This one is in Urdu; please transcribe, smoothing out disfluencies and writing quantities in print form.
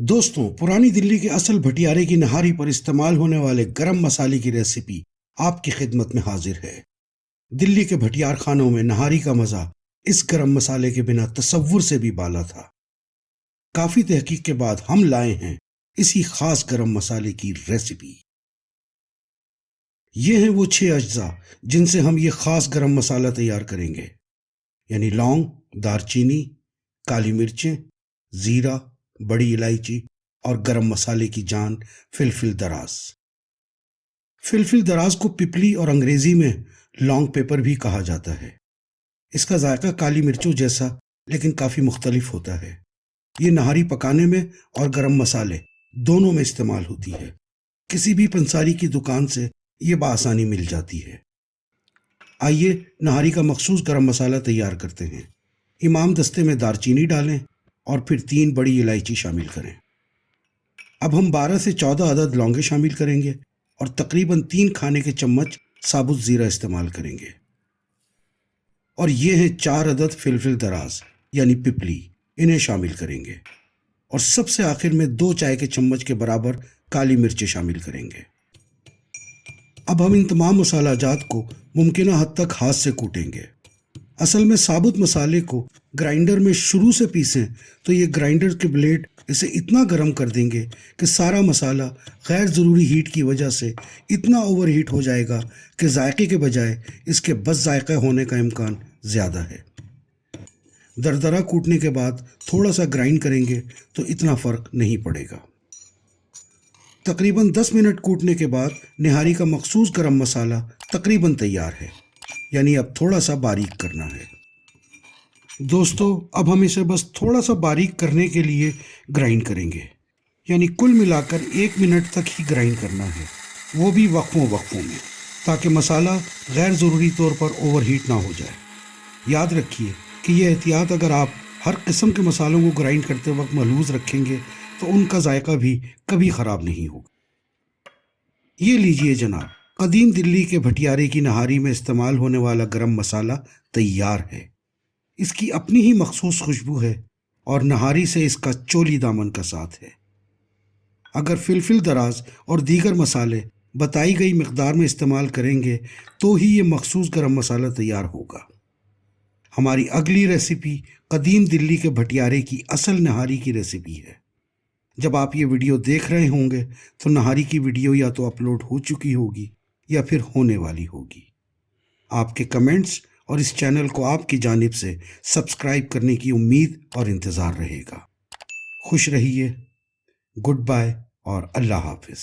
دوستوں، پرانی دلی کے اصل بھٹیارے کی نہاری پر استعمال ہونے والے گرم مسالے کی ریسیپی آپ کی خدمت میں حاضر ہے۔ دلی کے بھٹیار خانوں میں نہاری کا مزہ اس گرم مسالے کے بنا تصور سے بھی بالا تھا۔ کافی تحقیق کے بعد ہم لائے ہیں اسی خاص گرم مسالے کی ریسیپی۔ یہ ہیں وہ 6 اجزاء جن سے ہم یہ خاص گرم مسالہ تیار کریں گے، یعنی لونگ، دار چینی، کالی مرچیں، زیرہ، بڑی الائچی اور گرم مسالے کی جان فلفل دراز۔ فلفل دراز کو پپلی اور انگریزی میں لانگ پیپر بھی کہا جاتا ہے۔ اس کا ذائقہ کالی مرچوں جیسا لیکن کافی مختلف ہوتا ہے۔ یہ نہاری پکانے میں اور گرم مسالے دونوں میں استعمال ہوتی ہے۔ کسی بھی پنساری کی دکان سے یہ بآسانی مل جاتی ہے۔ آئیے نہاری کا مخصوص گرم مسالہ تیار کرتے ہیں۔ امام دستے میں دار چینی ڈالیں اور پھر 3 بڑی الائچی شامل کریں۔ اب ہم 12 سے 14 عدد لونگیں شامل کریں گے اور تقریباً 3 کھانے کے چمچ ثابت زیرہ استعمال کریں گے۔ اور یہ ہیں 4 عدد فلفل دراز یعنی پپلی، انہیں شامل کریں گے۔ اور سب سے آخر میں 2 چائے کے چمچ کے برابر کالی مرچیں شامل کریں گے۔ اب ہم ان تمام مسالہ جات کو ممکنہ حد تک ہاتھ سے کوٹیں گے۔ اصل میں ثابت مسالے کو گرائنڈر میں شروع سے پیسیں تو یہ گرائنڈر کے بلیڈ اسے اتنا گرم کر دیں گے کہ سارا مسالہ غیر ضروری ہیٹ کی وجہ سے اتنا اوور ہیٹ ہو جائے گا کہ ذائقے کے بجائے اس کے بد ذائقہ ہونے کا امکان زیادہ ہے۔ دردرا کوٹنے کے بعد تھوڑا سا گرائنڈ کریں گے تو اتنا فرق نہیں پڑے گا۔ تقریباً 10 منٹ کوٹنے کے بعد نہاری کا مخصوص گرم مسالہ تقریباً تیار ہے، یعنی اب تھوڑا سا باریک کرنا ہے۔ دوستو، اب ہم اسے بس تھوڑا سا باریک کرنے کے لیے گرائنڈ کریں گے، یعنی کل ملا کر 1 منٹ تک ہی گرائنڈ کرنا ہے، وہ بھی وقفوں میں، تاکہ مسالہ غیر ضروری طور پر اوور ہیٹ نہ ہو جائے۔ یاد رکھیے کہ یہ احتیاط اگر آپ ہر قسم کے مسالوں کو گرائنڈ کرتے وقت ملحوظ رکھیں گے تو ان کا ذائقہ بھی کبھی خراب نہیں ہوگا۔ یہ لیجئے جناب، قدیم دلی کے بھٹیارے کی نہاری میں استعمال ہونے والا گرم مسالہ تیار ہے۔ اس کی اپنی ہی مخصوص خوشبو ہے اور نہاری سے اس کا چولی دامن کا ساتھ ہے۔ اگر فلفل دراز اور دیگر مسالے بتائی گئی مقدار میں استعمال کریں گے تو ہی یہ مخصوص گرم مسالہ تیار ہوگا۔ ہماری اگلی ریسیپی قدیم دلی کے بھٹیارے کی اصل نہاری کی ریسیپی ہے۔ جب آپ یہ ویڈیو دیکھ رہے ہوں گے تو نہاری کی ویڈیو یا تو اپلوڈ ہو چکی ہوگی یا پھر ہونے والی ہوگی۔ آپ کے کمنٹس اور اس چینل کو آپ کی جانب سے سبسکرائب کرنے کی امید اور انتظار رہے گا۔ خوش رہیے، گڈ بائے اور اللہ حافظ۔